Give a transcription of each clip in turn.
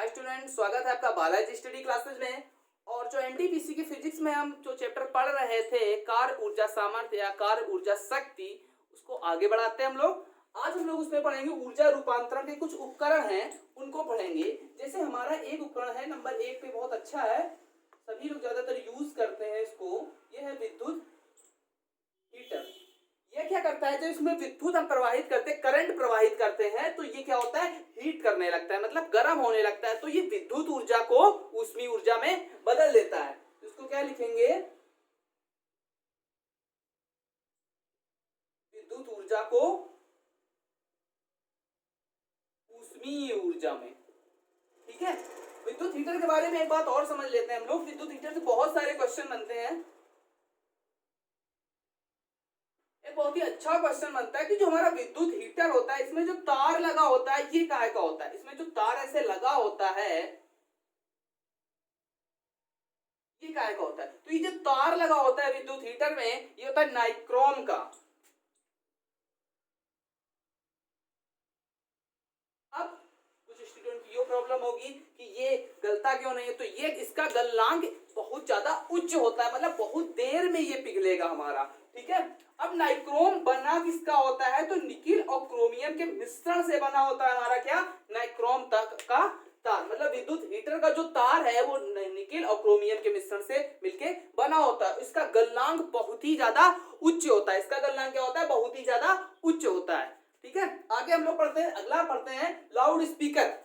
Hi student, स्वागत है आपका बालाजी स्टडी क्लासेस में। और जो एनटीपीसी की फिजिक्स में हम जो चैप्टर पढ़ रहे थे कार्य ऊर्जा सामर्थ्य या कार्य ऊर्जा शक्ति, उसको आगे बढ़ाते हैं हम लोग। आज हम लोग उसमें पढ़ेंगे ऊर्जा रूपांतरण के कुछ उपकरण हैं, उनको पढ़ेंगे। जैसे हमारा एक उपकरण है नंबर 1 पे, बहुत अच्छा है, सभी लोग ज्यादातर यूज करते हैं इसको। यह है विद्युत हीटर। ये क्या करता है, जब इसमें विद्युत हम प्रवाहित करते हैं, करंट प्रवाहित करते हैं, तो ये क्या होता है, हीट करने लगता है, मतलब गर्म होने लगता है। तो ये विद्युत ऊर्जा को ऊष्मीय ऊर्जा में बदल देता है। इसको क्या लिखेंगे, विद्युत ऊर्जा को ऊष्मीय ऊर्जा में। ठीक है, विद्युत हीटर के बारे में एक बात और समझ लेते हैं हम लोग। विद्युत हीटर से बहुत सारे क्वेश्चन बनते हैं। एक बहुत ही अच्छा क्वेश्चन बनता है कि जो हमारा विद्युत हीटर होता है, इसमें जो तार लगा होता है, ये काहे का होता है। इसमें जो तार ऐसे लगा होता है, ये काहे का होता है। तो ये जो तार लगा होता है विद्युत हीटर में, ये होता है नाइक्रोम का। अब कुछ स्टूडेंट की ये प्रॉब्लम होगी कि ये गलता क्यों नहीं है। तो ये इसका गलनांक बहुत ज्यादा उच्च होता है, मतलब बहुत देर में ये पिघलेगा हमारा। ठीक है, अब नाइक्रोम बना किसका होता है, तो निकिल और क्रोमियम के मिश्रण से बना होता है हमारा क्या, नाइक्रोम तक का तार। मतलब विद्युत हीटर का जो तार है वो निकिल और क्रोमियम के मिश्रण से मिलके बना होता है। इसका गलनांक बहुत ही ज्यादा उच्च होता है। इसका गलनांक क्या होता है, बहुत ही ज्यादा उच्च होता है। ठीक है, आगे हम लोग पढ़ते हैं, अगला पढ़ते हैं लाउड स्पीकर।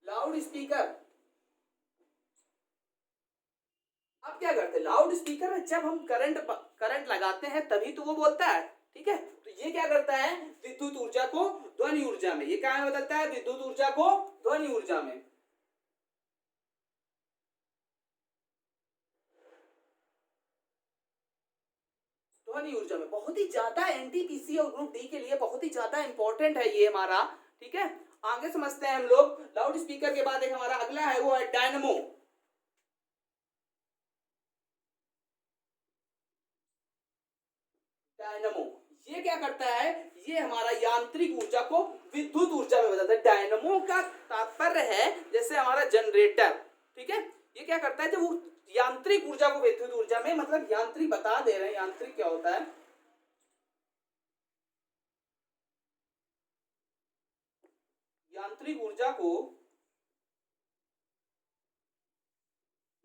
लाउड स्पीकर अब क्या करते हैं, लाउड स्पीकर में जब हम करंट लगाते हैं तभी तो वो बोलता है। ठीक है, तो ये क्या करता है, विद्युत ऊर्जा को ध्वनि ऊर्जा में, ये क्या में बदलता है, विद्युत ऊर्जा को ध्वनि ऊर्जा में। ध्वनि ऊर्जा में बहुत ही ज्यादा एनटीपीसी और ग्रुप डी के लिए बहुत ही ज्यादा इंपॉर्टेंट है ये हमारा। ठीक है, आगे समझते हैं हम लोग। लाउड स्पीकर के बाद एक हमारा अगला है, वो है डायनमो। डायनमो ये क्या करता है, ये हमारा यांत्रिक ऊर्जा को विद्युत ऊर्जा में बदलता है। डायनमो का तात्पर्य है जैसे हमारा जनरेटर। ठीक है, ये क्या करता है, जब वो यांत्रिक ऊर्जा को विद्युत ऊर्जा में, मतलब यांत्रिक बता दे रहे हैं यांत्रिक क्या होता है। यांत्रिक ऊर्जा को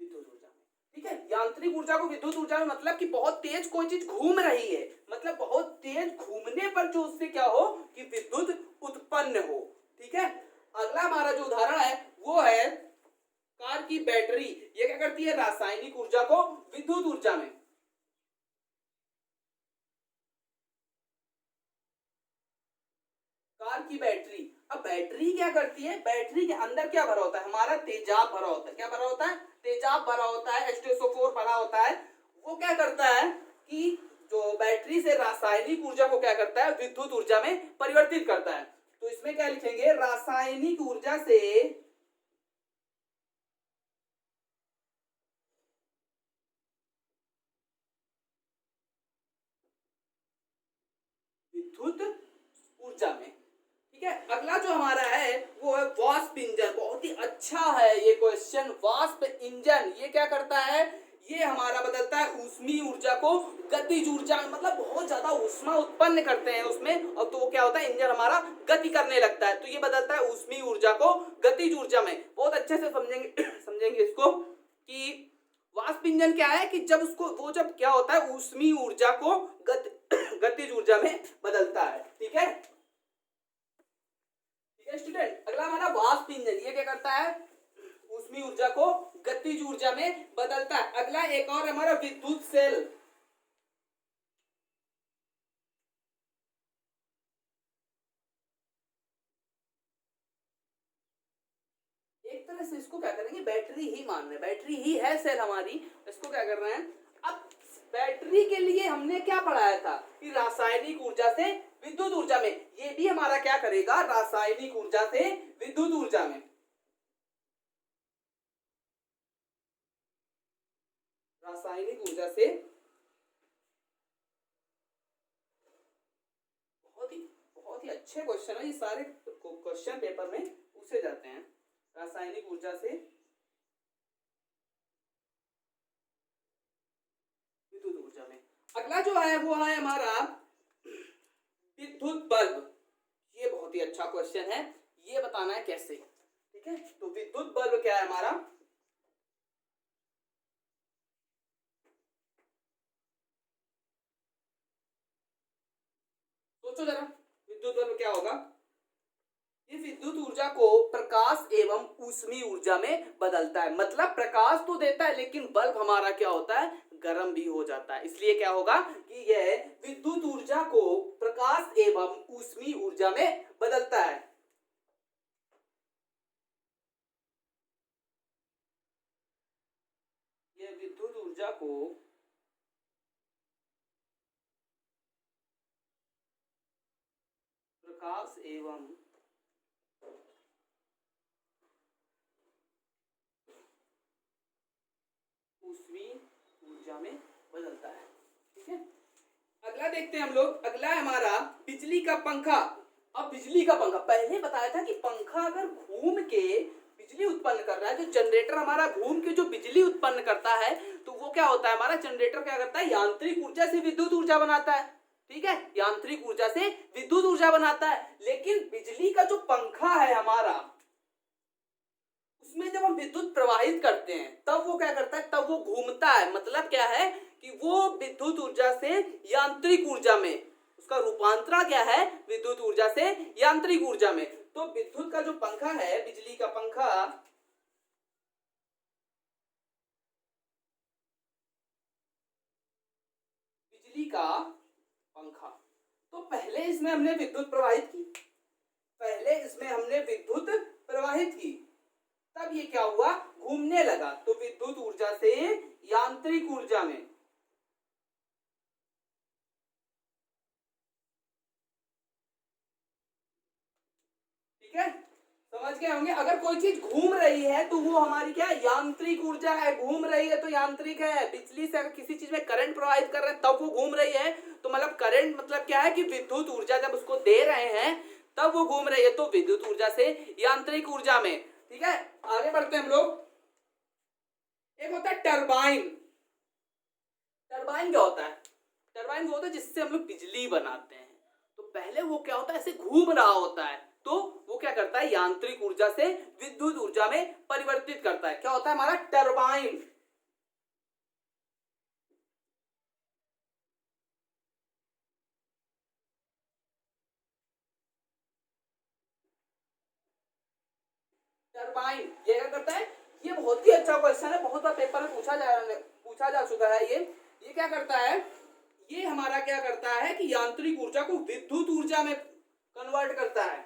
विद्युत ऊर्जा में। ठीक है, यांत्रिक ऊर्जा को विद्युत ऊर्जा में, मतलब कि बहुत तेज कोई चीज घूम रही है, मतलब बहुत तेज घूमने पर जो उससे क्या हो, कि विद्युत उत्पन्न हो। ठीक है, अगला हमारा जो उदाहरण है वो है कार की बैटरी। ये क्या करती है, रासायनिक ऊर्जा को विद्युत ऊर्जा में। कार की बैटरी, अब बैटरी क्या करती है, बैटरी के अंदर क्या भरा होता है, हमारा तेजाब भरा होता है। क्या भरा होता है, तेजाब भरा होता है, H2SO4 भरा होता है। वो क्या करता है कि जो बैटरी से रासायनिक ऊर्जा को क्या करता है, विद्युत ऊर्जा में परिवर्तित करता है। तो इसमें क्या लिखेंगे, रासायनिक ऊर्जा से विद्युत ऊर्जा में। ठीक है, अगला जो हमारा है वो है वाष्प इंजन। बहुत ही अच्छा है ये क्वेश्चन। वाष्प इंजन ये क्या करता है, ये हमारा बदलता है ऊष्मीय ऊर्जा को गतिज ऊर्जा, मतलब बहुत ज्यादा ऊष्मा उत्पन्न करते हैं उसमें, और तो वो क्या होता है, इंजन हमारा गति करने लगता है, तो ये बदलता है ऊष्मीय ऊर्जा को गतिज ऊर्जा में। बहुत अच्छे से समझेंगे समझेंगे इसको कि वाष्प इंजन क्या है, कि जब उसको वो जब क्या होता है, ऊष्मीय ऊर्जा को गतिज ऊर्जा में बदलता है। ठीक है, स्टूडेंट, अगला हमारा वाष्प इंजन, ये क्या करता है, ऊष्मीय ऊर्जा को गतिज ऊर्जा में बदलता है। अगला एक और हमारा विद्युत सेल। एक तरह से इसको क्या करेंगे, बैटरी ही मान रहे हैं, बैटरी ही है सेल हमारी। इसको क्या कर रहे हैं, अब बैटरी के लिए हमने क्या पढ़ाया था, कि रासायनिक ऊर्जा से विद्युत ऊर्जा में। ये भी हमारा क्या करेगा, रासायनिक ऊर्जा से विद्युत ऊर्जा में। रासायनिक ऊर्जा से बहुत ही अच्छे क्वेश्चन है, ये सारे क्वेश्चन पेपर में पूछे जाते हैं रासायनिक ऊर्जा से विद्युत ऊर्जा में। अगला जो है वो है हमारा विद्युत बल्ब। ये बहुत ही अच्छा क्वेश्चन है, ये बताना है कैसे। ठीक है, तो विद्युत बल्ब क्या है हमारा? सोचो जरा, विद्युत बल्ब क्या होगा? ये विद्युत ऊर्जा को प्रकाश एवं ऊष्मीय ऊर्जा में बदलता है। मतलब प्रकाश तो देता है लेकिन बल्ब हमारा क्या होता है, गर्म भी हो जाता है। इसलिए क्या होगा कि यह विद्युत ऊर्जा को प्रकाश एवं ऊष्मीय ऊर्जा में बदलता है। यह विद्युत ऊर्जा को प्रकाश एवं ऊष्मीय ऊर्जा में बदलता है। ठीक है, अगला देखते हैं हम लोग। अगला है हमारा बिजली का पंखा। अब बिजली का पंखा, पहले बताया था कि पंखा अगर घूम के बिजली उत्पन्न कर रहा है, जो जनरेटर हमारा घूम के जो बिजली उत्पन्न करता है, तो वो क्या होता है हमारा जनरेटर क्या करता है, यांत्रिक ऊर्जा से विद्युत ऊर्जा बनाता है। ठीक है, यांत्रिक ऊर्जा से विद्युत ऊर्जा बनाता है। लेकिन बिजली का जो पंखा है हमारा, उसमें जब हम विद्युत प्रवाहित करते हैं तब वो क्या करता है, तब वो घूमता है। मतलब क्या है कि वो विद्युत ऊर्जा से यांत्रिक ऊर्जा में, उसका रूपांतरण क्या है, विद्युत ऊर्जा से यांत्रिक ऊर्जा में। तो विद्युत का जो पंखा है, बिजली का पंखा, बिजली का पंखा, तो पहले इसमें हमने विद्युत प्रवाहित की, पहले इसमें हमने विद्युत प्रवाहित की, तब ये क्या हुआ, घूमने लगा। तो विद्युत ऊर्जा से यांत्रिक ऊर्जा में। ठीक है, समझ गए होंगे। अगर कोई चीज घूम रही है तो वो हमारी क्या है, यांत्रिक ऊर्जा है। घूम रही है तो यांत्रिक है। बिजली से अगर किसी चीज में करंट प्रवाहित कर रहे हैं तब वो घूम रही है, तो मतलब करंट मतलब क्या है कि विद्युत ऊर्जा जब उसको दे रहे हैं तब वो घूम रही है, तो विद्युत ऊर्जा से यांत्रिक ऊर्जा में। ठीक है, आगे बढ़ते हैं हम लोग। एक होता है टरबाइन। टरबाइन क्या होता है? टरबाइन वो होता है जिससे हम लोग बिजली बनाते हैं। तो पहले वो क्या होता है, ऐसे घूम रहा होता है, तो वो क्या करता है, यांत्रिक ऊर्जा से विद्युत ऊर्जा में परिवर्तित करता है। क्या होता है हमारा टरबाइन। टरबाइन ये क्या करता है, ये बहुत ही अच्छा क्वेश्चन है, बहुत बार पेपर में पूछा जा चुका है। ये क्या करता है, ये हमारा क्या करता है कि यांत्रिक ऊर्जा को विद्युत ऊर्जा में कन्वर्ट करता है।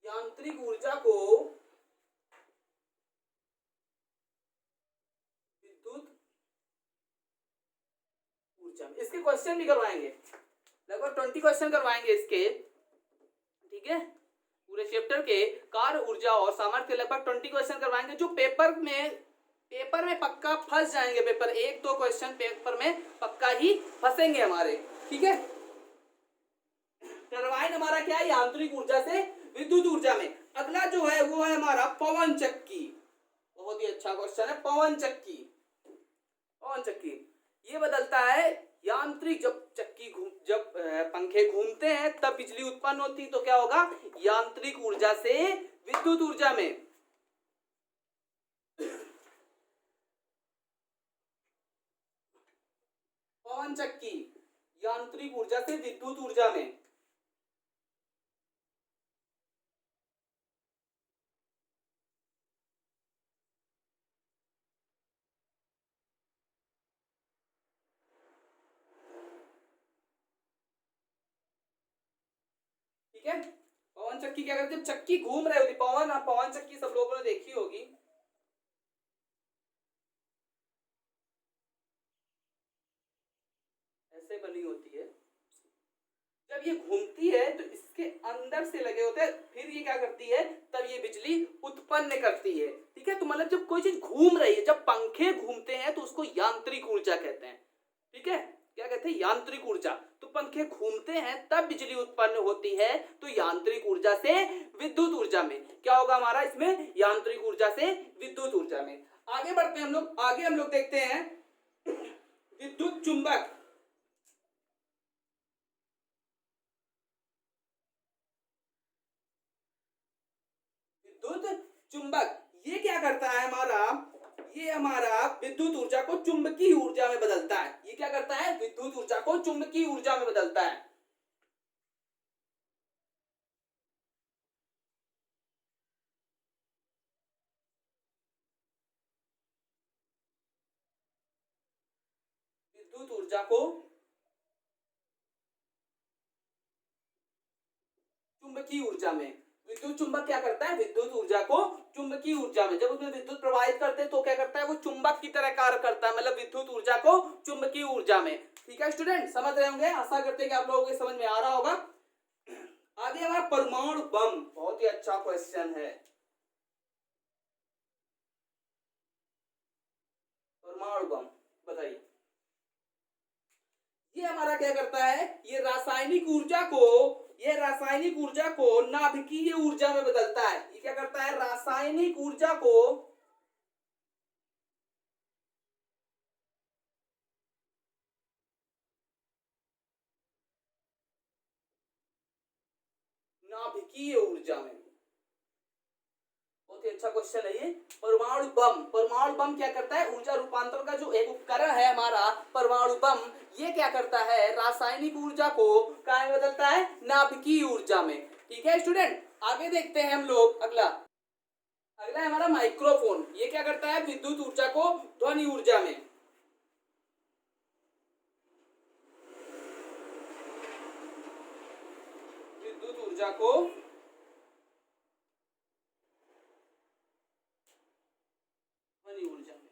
यांत्रिक ऊर्जा को विद्युत ऊर्जा में। इसके क्वेश्चन भी करवाएंगे, लगभग 20 क्वेश्चन करवाएंगे इसके। ठीक है, पूरे चैप्टर के कार्य ऊर्जा और सामर्थ्य लगभग 20 क्वेश्चन करवाएंगे, जो पेपर में पक्का फंस जाएंगे। पेपर 1-2 क्वेश्चन पेपर में पक्का ही फंसेंगे हमारे। ठीक है, टरबाइन हमारा क्या है, यांत्रिक ऊर्जा से विद्युत ऊर्जा में। अगला जो है वो है हमारा पवन चक्की। बहुत ही अच्छा क्वेश्चन है, पवन चक्की। पवन चक्की ये बदलता है यांत्रिक, जब पंखे घूमते हैं तब बिजली उत्पन्न होती, तो क्या होगा, यांत्रिक ऊर्जा से विद्युत ऊर्जा में। पवन चक्की यांत्रिक ऊर्जा से विद्युत ऊर्जा में। ठीक है, पवन चक्की क्या करती है, जब चक्की घूम रही होती, पवन चक्की सब लोगों ने देखी होगी। ऐसे बनी होती है, जब ये घूमती है तो इसके अंदर से लगे होते हैं, फिर ये क्या करती है, तब ये बिजली उत्पन्न करती है। ठीक है, तो मतलब जब कोई चीज घूम रही है, जब पंखे घूमते हैं तो उसको यांत्रिक ऊर्जा कहते हैं। ठीक है, क्या कहते हैं, यांत्रिक ऊर्जा। तो पंखे घूमते हैं तब बिजली उत्पन्न होती है, तो यांत्रिक ऊर्जा से विद्युत ऊर्जा में। क्या होगा हमारा इसमें? यांत्रिक ऊर्जा से विद्युत ऊर्जा में। आगे बढ़ते हैं हम लोग, आगे हम लोग देखते हैं विद्युत चुंबक। विद्युत चुंबक ये क्या करता है हमारा? ये हमारा विद्युत ऊर्जा को चुंबकीय ऊर्जा में बदलता है। ये क्या करता है? विद्युत ऊर्जा को चुंबकीय ऊर्जा में बदलता है। विद्युत ऊर्जा को चुंबकीय ऊर्जा में। विद्युत चुंबक क्या करता है? विद्युत ऊर्जा को चुंबकीय ऊर्जा में, जब उसमें विद्युत प्रवाहित करते हैं तो क्या करता है? वो चुंबक की तरह कार्य करता है, मतलब विद्युत ऊर्जा को चुंबकीय ऊर्जा में। ठीक है स्टूडेंट, समझ रहे होंगे? आशा करते हैं कि आप लोगों को समझ में आ रहा होगा। आगे हमारा परमाणु बम, बहुत ही अच्छा क्वेश्चन है। परमाणु बम बताइए। ये हमारा क्या करता है? ये रासायनिक ऊर्जा को नाभिकीय ऊर्जा में बदलता है। ये क्या करता है? रासायनिक ऊर्जा को नाभिकीय ऊर्जा में। बहुत ही अच्छा क्वेश्चन है ये। परमाणु बम क्या करता है? ऊर्जा रूपांतरण का जो एक उपकरण है हमारा परमाणु बम, ये क्या करता है? रासायनिक ऊर्जा को क्या में बदलता है? नाभिकीय ऊर्जा में। ठीक है स्टूडेंट, आगे देखते हैं हम लोग। अगला है हमारा माइक्रोफोन। ये क्या करता है? विद्युत ऊर्जा को ध्वनि ऊर्जा में। विद्युत ऊर्जा को ध्वनि ऊर्जा में।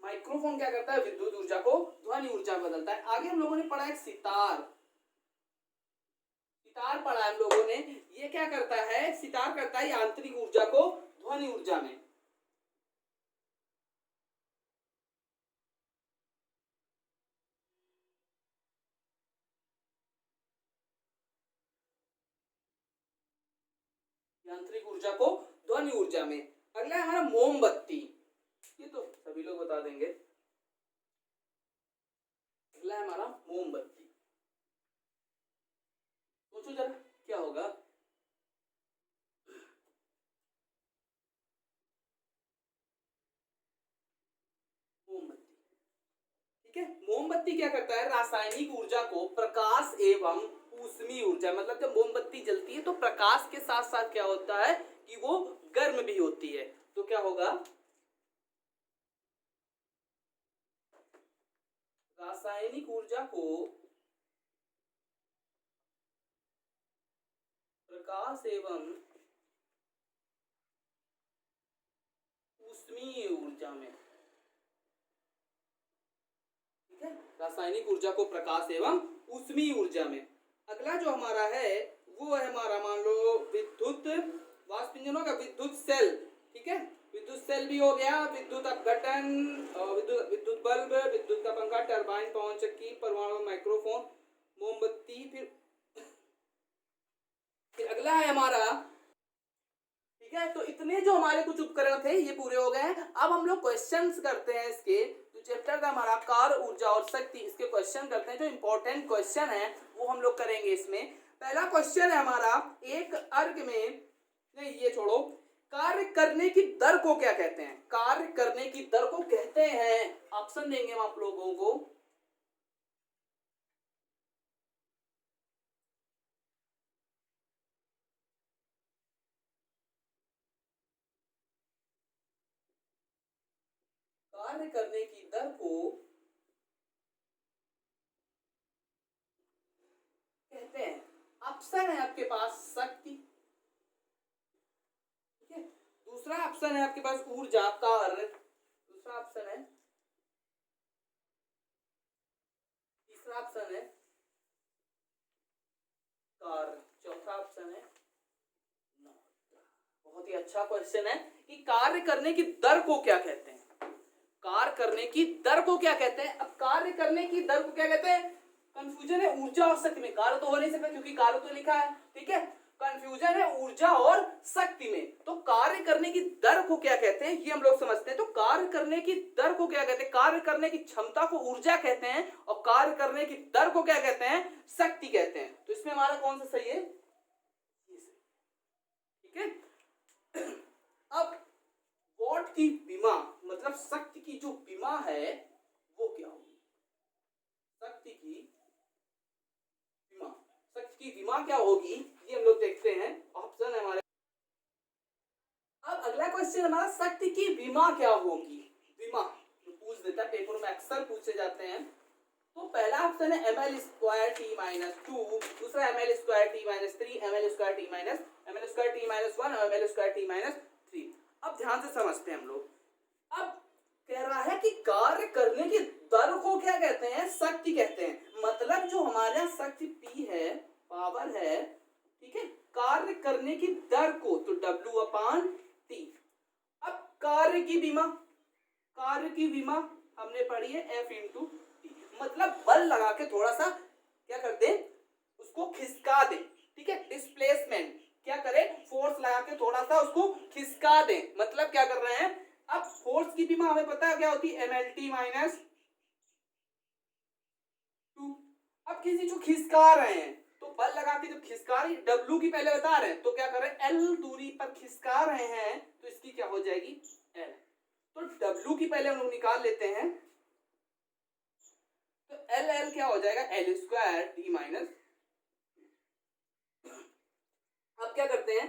माइक्रोफोन क्या करता है? विद्युत ऊर्जा को ध्वनि ऊर्जा में बदलता है। आगे हम लोगों ने पढ़ा एक सितार पढ़ा हम लोगों ने। ये क्या करता है? सितार करता है यांत्रिक ऊर्जा को ध्वनि ऊर्जा में। यांत्रिक ऊर्जा को ध्वनि ऊर्जा में। अगला है हमारा मोमबत्ती। ये तो सभी लोग बता देंगे। अगला है हमारा मोमबत्ती। सोचो जरा क्या होगा? मोमबत्ती, ठीक है। मोमबत्ती क्या करता है? रासायनिक ऊर्जा को प्रकाश एवं ऊष्मीय ऊर्जा, मतलब जब मोमबत्ती जलती है तो प्रकाश के साथ साथ क्या होता है कि वो गर्म भी होती है। तो क्या होगा? रासायनिक ऊर्जा को प्रकाश एवं ऊष्मीय ऊर्जा में। ठीक है, रासायनिक ऊर्जा को प्रकाश एवं ऊष्मीय ऊर्जा में। अगला जो हमारा है वो है हमारा, मान लो विद्युत वाष्प इंजनों का विद्युत सेल। ठीक है, विद्युत सेल भी हो गया, विद्युत अपघटन, विद्युत बल्ब, विद्युत का पंखा, टरबाइन, पवन चक्की, परमाणु, माइक्रोफोन, मोमबत्ती। फिर अगला है हमारा, ठीक है। तो इतने जो हमारे कुछ उपकरण थे ये पूरे हो गए हैं। अब हम लोग क्वेश्चंस करते हैं इसके, जो चैप्टर का हमारा कार्य, ऊर्जा और शक्ति, इसके क्वेश्चन करते हैं। जो इंपॉर्टेंट क्वेश्चन है वो हम लोग करेंगे इसमें। पहला क्वेश्चन है हमारा, एक अर्ग में, नहीं ये छोड़ो, कार्य करने की दर को क्या कहते हैं? कार्य करने की दर को कहते हैं, ऑप्शन देंगे हम आप लोगों को। कार्य करने की दर को कहते हैं, ऑप्शन है आपके पास शक्ति, ठीक है। दूसरा ऑप्शन है आपके पास ऊर्जा, कार्य। दूसरा ऑप्शन है, तीसरा ऑप्शन है कार्य, चौथा ऑप्शन है नौकरी। बहुत ही अच्छा क्वेश्चन है कि कार्य करने की दर को क्या कहते हैं? कार्य करने की दर को क्या कहते हैं? अब कार्य करने की दर को क्या कहते हैं? कंफ्यूजन है ऊर्जा और शक्ति में, कार्य तो हो नहीं सकता क्योंकि कार्य तो लिखा है, ठीक है। कंफ्यूजन है ऊर्जा और शक्ति में। तो कार्य करने की दर को क्या कहते हैं ये हम लोग समझते हैं। तो कार्य करने की दर को क्या कहते हैं? कार्य करने की क्षमता को ऊर्जा कहते हैं और कार्य करने की दर को क्या कहते हैं? शक्ति कहते हैं। तो इसमें हमारा कौन सा सही है? ठीक है। अब वॉट की विमा मतलब शक्ति की जो विमा है वो क्या होगी? शक्ति की विमा क्या होगी ये हम लोग देखते हैं। ऑप्शन है हमारे। अब अगला क्वेश्चन हमारा शक्ति की विमा क्या होगी? विमा पूछ देता है, पेपर में अक्सर पूछे जाते हैं। तो पहला ऑप्शन है ml स्क्वायर टी माइनस 2, दूसरा ml square T minus 3, ml square T minus ml square T minus 1 और ml स्क्वायर टी माइनस 3। अब ध्यान से समझते हैं हम लोग। अब कह रहा है कि कार्य करने की दर को क्या कहते हैं? शक्ति कहते हैं। मतलब जो हमारे यहाँ शक्ति P है, पावर है, ठीक है, कार्य करने की दर को तो W/T। अब कार्य की विमा हमने पढ़ी है F/T। मतलब बल लगा के थोड़ा सा क्या कर दे, उसको खिसका दे, ठीक है। डिस्प्लेसमेंट क्या करे? फोर्स लगा के थोड़ा सा उसको खिसका दे। मतलब क्या कर रहे हैं? अब फोर्स की विमा हमें पता है क्या होती है? mlt minus 2। अब किसी को खिसका रहे हैं तो बल लगा के जब खिसका रही, W की पहले बता रहे हैं तो क्या कर रहे हैं? L दूरी पर खिसका रहे हैं तो इसकी क्या हो जाएगी? L। तो W की पहले हम लोग निकाल लेते हैं तो L क्या हो जाएगा? L square T minus. अब क्या करते हैं?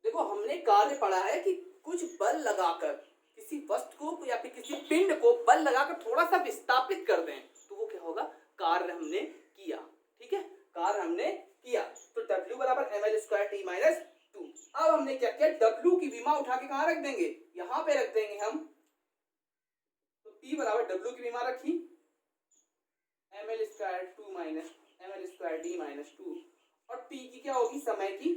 देखो हमने कार्य पढ़ा है कि कुछ बल लगाकर किसी वस्तु को या फिर किसी पिंड को बल लगाकर थोड़ा सा विस्थापित कर दें तो वो क्या होगा? कार्य हमने किया, ठीक है, कार्य हमने किया। तो W बराबर ml स्क्वायर टी माइनस 2। अब हमने क्या किया? W की विमा उठा के कहाँ रख देंगे? यहाँ पे रख देंगे हम। तो P बराबर W की विमा रखी ml square 2 minus ml square T minus 2 और P की क्या होगी? समय की।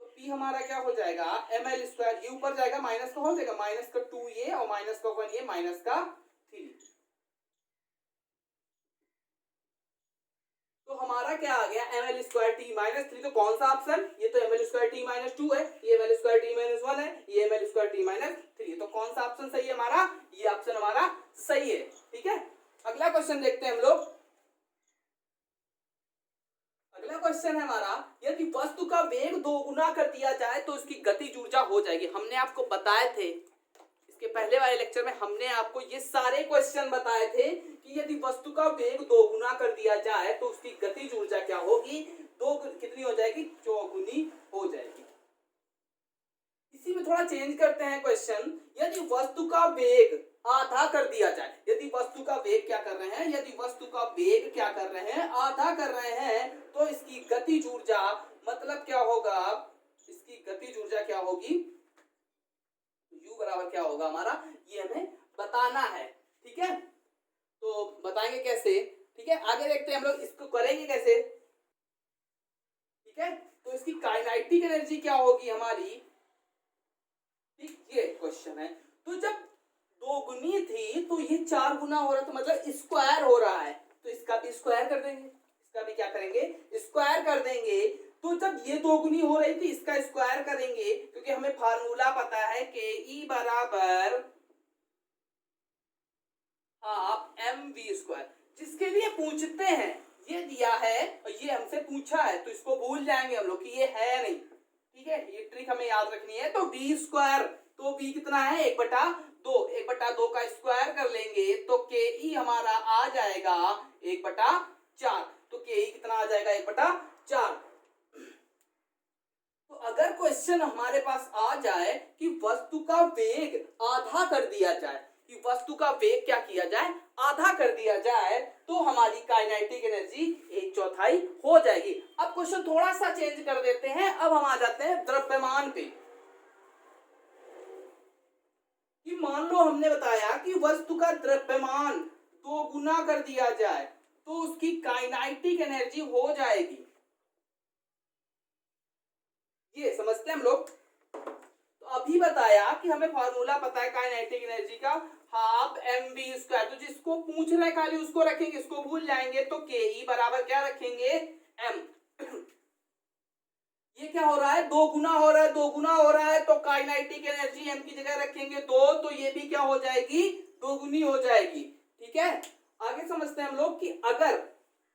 तो P हमारा क्या हो जाएगा? ml स्क्वायर, ये ऊपर जाएगा माइनस का हो जाएगा, माइनस का 2 ये और माइनस का 1 ये, माइनस का 3। तो हमारा क्या आ गया? ml square T minus 3। तो कौन सा ऑप्शन? ये तो ml स्क्वायर टी माइनस 2 है, ये ml स्क्वायर टी माइनस 1 है, ये ml स्क्वायर टी माइनस 3। तो कौन सा ऑप्शन सही है हमारा? ये ऑप्शन हमारा सही है, ठीक है। अगला क्वेश्चन देखते हैं हम लोग। अगला क्वेश्चन है हमारा, यदि वस्तु का वेग 2 गुना कर दिया जाए तो उसकी गतिज ऊर्जा हो जाएगी। हमने आपको बताए थे इसके पहले वाले लेक्चर में, हमने आपको ये सारे क्वेश्चन बताए थे कि यदि वस्तु का वेग 2 गुना कर दिया जाए तो उसकी गतिज ऊर्जा क्या होगी? 2 कितनी हो जाएगी? 4 गुनी हो जाएगी। इसी में थोड़ा चेंज करते हैं क्वेश्चन। यदि वस्तु का वेग आधा कर दिया जाए, यदि वस्तु का वेग क्या कर रहे हैं? यदि वस्तु का वेग क्या कर रहे हैं? आधा कर रहे हैं तो इसकी गतिज ऊर्जा मतलब क्या होगा? इसकी गतिज ऊर्जा क्या होगी? U बराबर क्या होगा हमारा? ये हमें बताना है, ठीक है। तो बताएंगे कैसे, ठीक है। आगे देखते हैं हम लोग इसको करेंगे कैसे, ठीक है। तो इसकी काइनेटिक एनर्जी क्या होगी हमारी? ठीक, ये क्वेश्चन है। तो जब 2 गुनी थी तो ये 4 गुना हो रहा, तो मतलब स्क्वायर हो रहा है, तो इसका भी स्क्वायर कर देंगे, इसका भी क्या करेंगे? स्क्वायर कर देंगे। तो जब ये 2 गुनी हो रही थी इसका स्क्वायर करेंगे, क्योंकि हमें फार्मूला पता है कि E बराबर हाफ mv स्क्वायर। जिसके लिए पूछते हैं, ये दिया है और ये हमसे पूछा है तो इसको भूल जाएंगे हम लोग कि ये है नहीं, ठीक है। ये ट्रिक हमें याद रखनी है। तो v स्क्वायर, तो v कितना है? 1/2, 1/2 का स्क्वायर कर लेंगे तो ke हमारा आ जाएगा 1/4। तो ke कितना आ जाएगा? 1/4। तो अगर क्वेश्चन हमारे पास आ जाए कि वस्तु का वेग आधा कर दिया जाए, कि वस्तु का वेग क्या किया जाए? आधा कर दिया जाए, तो हमारी काइनेटिक एनर्जी 1/4 हो जाएगी। अब क्वेश्चन थोड़ा सा चेंज कर देते हैं। अब हम आ जाते हैं द्रव्यमान पे। कि मान लो हमने बताया कि वस्तु का द्रव्यमान 2 गुना कर दिया जाए तो उसकी काइनेटिक एनर्जी हो जाएगी। ये समझते हैं हम लोग। तो अभी बताया कि हमें फॉर्मूला पता है काइनेटिक एनर्जी का, हाफ mv²। तो जिसको पूछ रहे खाली उसको रखेंगे, इसको भूल जाएंगे तो ke बराबर क्या रखेंगे, m। ये क्या हो रहा है, दो गुना हो रहा है, दो गुना हो रहा है, तो काइनेटिक एनर्जी m की जगह रखेंगे दो, तो ये भी क्या हो जाएगी, दोगुनी हो जाएगी। ठीक है, आगे समझते हैं हम लोग कि अगर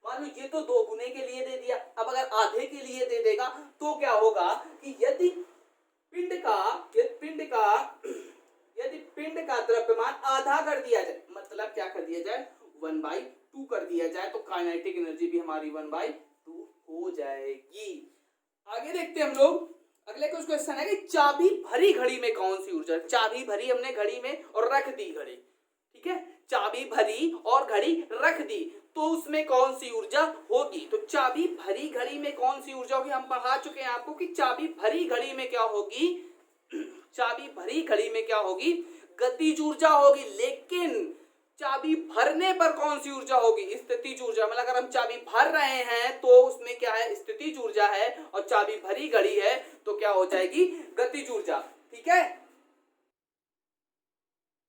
मान लो ये तो दो गुने के लिए दे दिया, अब अगर आधे के लिए दे देगा तो क्या होगा कि यदि पिंड का द्रव्यमान आधा कर दिया जाए, मतलब क्या कर दिया जाए, 1/2 कर दिया जाए, तो काइनेटिक एनर्जी भी हमारी 1/2 हो जाएगी। आगे देखते हैं हम लोग, अगले कुछ क्वेश्चन है कि चाबी भरी घड़ी में कौन सी ऊर्जा, चाबी भरी हमने घड़ी में और रख दी घड़ी, ठीक है, चाबी भरी और घड़ी रख दी, तो उसमें कौन सी ऊर्जा होगी। तो चाबी भरी घड़ी में कौन सी ऊर्जा होगी, हम पढ़ा चुके हैं आपको कि चाबी भरी घड़ी में क्या होगी, चाबी भरी घड़ी में क्या होगी, गतिज ऊर्जा होगी। लेकिन चाबी भरने पर कौन सी ऊर्जा होगी, स्थितिज ऊर्जा। मतलब अगर हम चाबी भर रहे हैं तो उसमें क्या है, स्थितिज ऊर्जा है, और चाबी भरी घड़ी है तो क्या हो जाएगी, गतिज ऊर्जा। ठीक है,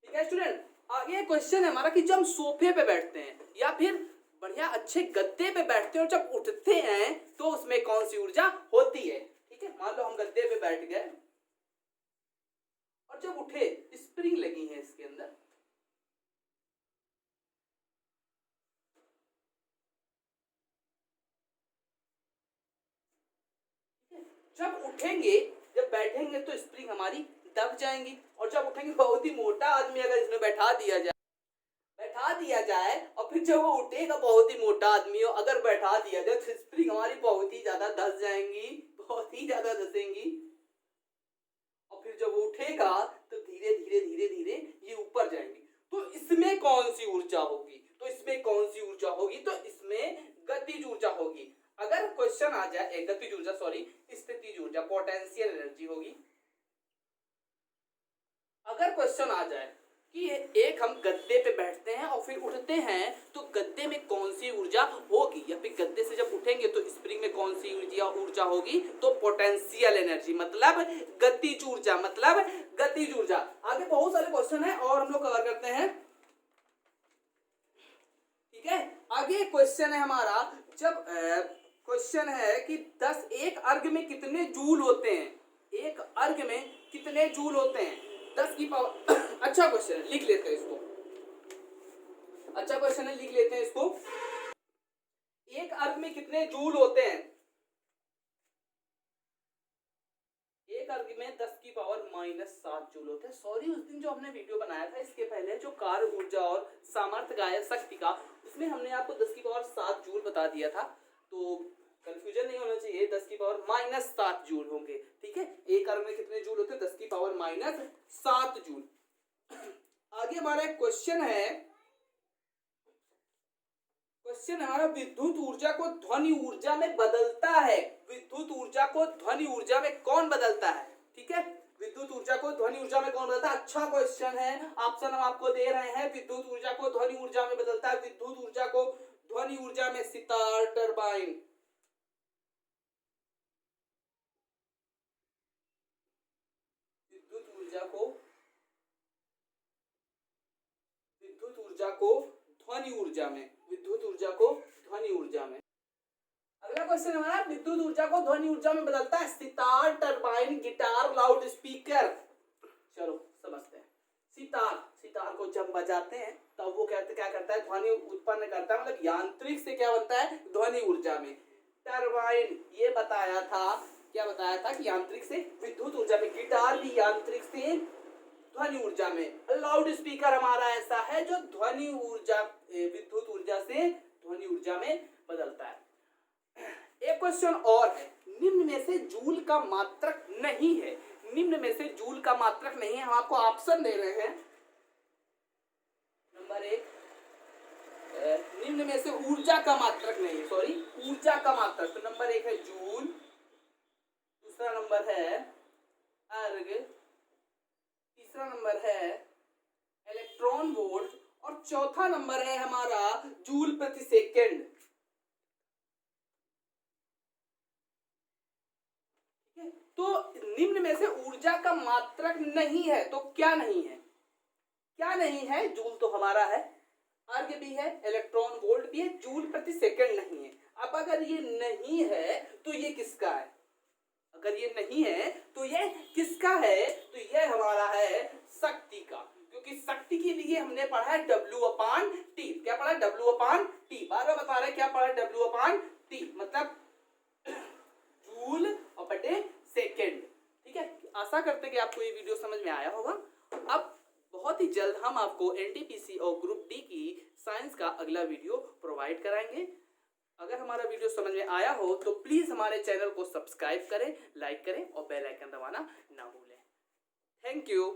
ठीक है स्टूडेंट। आगे क्वेश्चन है हमारा कि जब हम सोफे पे बैठते हैं या फिर बढ़िया अच्छे गद्दे पे बैठते हैं और जब उठते हैं तो उसमें कौन सी ऊर्जा होती है। ठीक है, मान लो हम गद्दे पे बैठ गए और जब उठे, स्प्रिंग लगी है इसके अंदर, जब उठेंगे, जब बैठेंगे तो स्प्रिंग हमारी दब जाएंगी, और जब उठेंगे बहुत ही मोटा आदमी अगर इसमें बैठा दिया जाए और फिर जब वो उठेगा बहुत ही मोटा आदमी हो अगर बैठा दिया जाए तो स्प्रिंग हमारी बहुत ही ज्यादा धस जाएंगी, बहुत ही ज्यादा धसेंगी, और फिर जब वो उठेगा तो धीरे धीरे धीरे धीरे ये ऊपर जाएंगी। तो इसमें कौन सी ऊर्जा होगी, तो इसमें कौन सी ऊर्जा होगी, तो इसमें गतिज ऊर्जा होगी। अगर क्वेश्चन आ जाए, गतिज ऊर्जा सॉरी, स्थितिज ऊर्जा, पोटेंशियल एनर्जी होगी। अगर क्वेश्चन आ जाए कि एक हम गद्दे पे बैठते हैं और फिर उठते हैं तो गद्दे में कौन सी ऊर्जा होगी, या फिर गद्दे से जब उठेंगे तो स्प्रिंग में कौन सी ऊर्जा होगी, तो पोटेंशियल एनर्जी मतलब गतिज ऊर्जा, मतलब गतिज ऊर्जा। आगे बहुत सारे क्वेश्चन है और हम लोग कवर करते हैं। ठीक है, आगे क्वेश्चन है हमारा, जब क्वेश्चन है कि एक अर्ग में कितने जूल होते हैं, एक अर्ग में कितने जूल होते हैं, 10 की पावर अच्छा क्वेश्चन है, लिख लेते हैं इसको, अच्छा क्वेश्चन है, लिख लेते हैं इसको। एक अर्ग में कितने जूल होते हैं, एक अर्ग में 10 की पावर -7 जूल होते हैं। सॉरी, उस दिन जो हमने वीडियो बनाया था इसके पहले जो कार्य ऊर्जा और सामर्थ्य गायक शक्ति का, उसमें हमने आपको 10 की पावर 7 जूल बता दिया था, तो कंफ्यूजन नहीं होना चाहिए, 10 की पावर -7 जूल होंगे। ठीक है, एक अर्ग में कितने जूल होते हैं, 10 की पावर -7 जूल। आगे हमारा एक क्वेश्चन है, क्वेश्चन हमारा विद्युत ऊर्जा को ध्वनि ऊर्जा में बदलता है, विद्युत ऊर्जा को ध्वनि ऊर्जा में कौन बदलता है। ठीक है, विद्युत ऊर्जा को ध्वनि ऊर्जा में कौन बदलता है, अच्छा क्वेश्चन है, ऑप्शन हम आपको दे रहे हैं। विद्युत ऊर्जा को ध्वनि ऊर्जा में बदलता है, विद्युत ऊर्जा को ध्वनि ऊर्जा में सितार, टरबाइन, विद्युत ऊर्जा को ध्वनि ऊर्जा में, विद्युत ऊर्जा को ध्वनि ऊर्जा में। अगला क्वेश्चन हमारा, विद्युत ऊर्जा को ध्वनि ऊर्जा में बदलता है sitar, turbine, guitar, loud speaker. चलो समझते हैं। सितार को जब बजाते हैं तब वो क्या करता है, ध्वनि उत्पन्न करता है, मतलब यांत्रिक से क्या बनता है, ध्वनि ऊर्जा में। टरबाइन ये बताया था, क्या बताया था कि यांत्रिक से विद्युत ऊर्जा में, गिटार भी यांत्रिक से ध्वनि ऊर्जा में, लाउड स्पीकर हमारा ऐसा है जो ध्वनि ऊर्जा, विद्युत ऊर्जा से ध्वनि ऊर्जा में बदलता है। एक क्वेश्चन और है, निम्न में से जूल का मात्रक नहीं है, निम्न में से जूल का मात्रक नहीं है, हम आपको ऑप्शन दे रहे हैं। नंबर 1, निम्न में से ऊर्जा का मात्रक नहीं है, सॉरी ऊर्जा का मात्रक, तो नंबर 1 है जूल, दूसरा नंबर है अर्ग, तीसरा नंबर है इलेक्ट्रॉन वोल्ट, और चौथा नंबर है हमारा जूल प्रति सेकेंड। तो निम्न में से ऊर्जा का मात्रक नहीं है, तो क्या नहीं है? क्या नहीं है? जूल तो हमारा है, अर्ग भी है, इलेक्ट्रॉन वोल्ट भी है, जूल प्रति सेकंड नहीं है। अब अगर ये नहीं है तो ये किसका है? अगर ये नहीं है तो ये किसका है? तो ये हमारा है शक्ति का, क्योंकि शक्ति के लिए हमने पढ़ा है W/T। क्या पढ़ा? W/T। बार बार बता रहे क्या पढ़ा? W/T मतलब जूल और बटे सेकेंड। ठीक है, आशा करते कि आपको ये वीडियो समझ में आया होगा। अब बहुत ही जल्द हम आपको एनटीपीसी और ग्रुप डी की साइंस का अगला वीडियो प्रोवाइड कराएंगे। अगर हमारा वीडियो समझ में आया हो तो प्लीज़ हमारे चैनल को सब्सक्राइब करें, लाइक करें और बेल आइकन दबाना ना भूलें। Thank you.